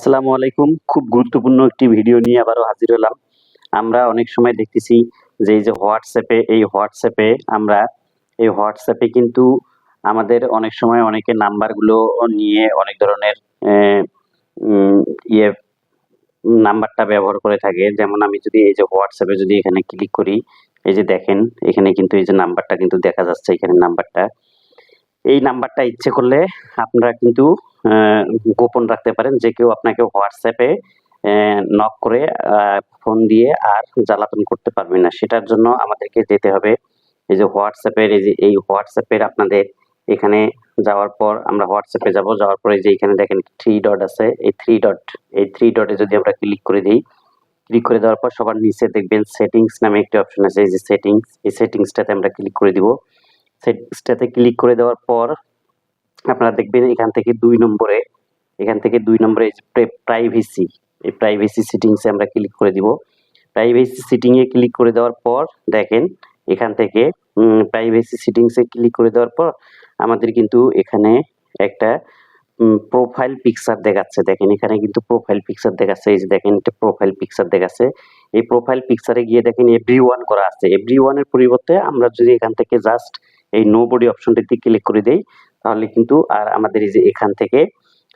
আসসালামু আলাইকুম। খুব গুরুত্বপূর্ণ একটি ভিডিও নিয়ে আবারও হাজির হলাম। আমরা অনেক সময় দেখতেছি যে এই যে হোয়াটসঅ্যাপে কিন্তু আমাদের অনেক সময় অনেকে নাম্বারগুলো নিয়ে অনেক ধরনের অ্যা উম ইয়ে নাম্বারটা ব্যবহার করে থাকে। যেমন আমি যদি এই যে হোয়াটসঅ্যাপে যদি এখানে ক্লিক করি, এই যে দেখেন এখানে কিন্তু এই যে নাম্বারটা কিন্তু দেখা যাচ্ছে এখানে নাম্বারটা। এই নাম্বারটা ইচ্ছে করলে আপনারা কিন্তু আ গোপন রাখতে পারেন। যে কেউ আপনাকে হোয়াটসঅ্যাপে নক করে ফোন দিয়ে আর জ্বালাতন করতে পারবে না। সেটার জন্য আমাদেরকে যেতে হবে এই যে হোয়াটসঅ্যাপের আপনাদের এখানে যাওয়ার পর আমরা হোয়াটসঅ্যাপে যাব। যাওয়ার পরে যে এখানে দেখেন 3 ডট আছে। এই 3 ডটে যদি আমরা ক্লিক করে দেই, ক্লিক করে দেওয়ার পর সবার নিচে দেখবেন সেটিংস নামে একটি অপশন আছে। এই যে সেটিংস, এই সেটিংসটাতে আমরা ক্লিক করে দিব। সেটিংসটাতে ক্লিক করে দেওয়ার পর আপনারা দেখবেন এখান থেকে ২ নম্বরে এই যে প্রাইভেসি, এই প্রাইভেসি সেটিংসে আমরা ক্লিক করে দিব। প্রাইভেসি সেটিং এ ক্লিক করে দেওয়ার পর দেখেন এখান থেকে প্রাইভেসি সেটিংসে ক্লিক করে দেওয়ার পর আমাদের কিন্তু এখানে একটা প্রোফাইল পিকচার দেখাচ্ছে। দেখেন এখানে কিন্তু প্রোফাইল পিকচার দেখাচ্ছে। এই যে দেখেন এটা প্রোফাইল পিকচার দেখাচ্ছে। এই প্রোফাইল পিকচারে গিয়ে দেখেন এভরিওয়ান করা আছে। এভরিওয়ান এর পরিবর্তে আমরা যদি এখান থেকে জাস্ট এই নোবডি অপশনটিতে ক্লিক করে দেই, তাহলে কিন্তু আর আমাদের এই যে এখান থেকে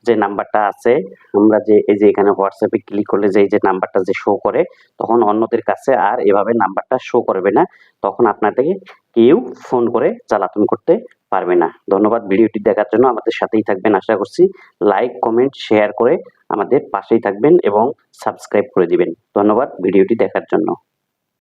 যে নাম্বারটা আছে, আমরা যে এই যে এখানে হোয়াটসঅ্যাপে ক্লিক করলে যে এই যে নাম্বারটা যে শো করে, তখন অন্যদের কাছে আর এভাবে নাম্বারটা শো করবে না। তখন আপনাদেরকে কেউ ফোন করে জ্বালাতন করতে পারবে না। ধন্যবাদ ভিডিওটি দেখার জন্য। আমাদের সাথেই থাকবেন আশা করছি। লাইক, কমেন্ট, শেয়ার করে আমাদের পাশেই থাকবেন এবং সাবস্ক্রাইব করে দিবেন। ধন্যবাদ ভিডিওটি দেখার জন্য।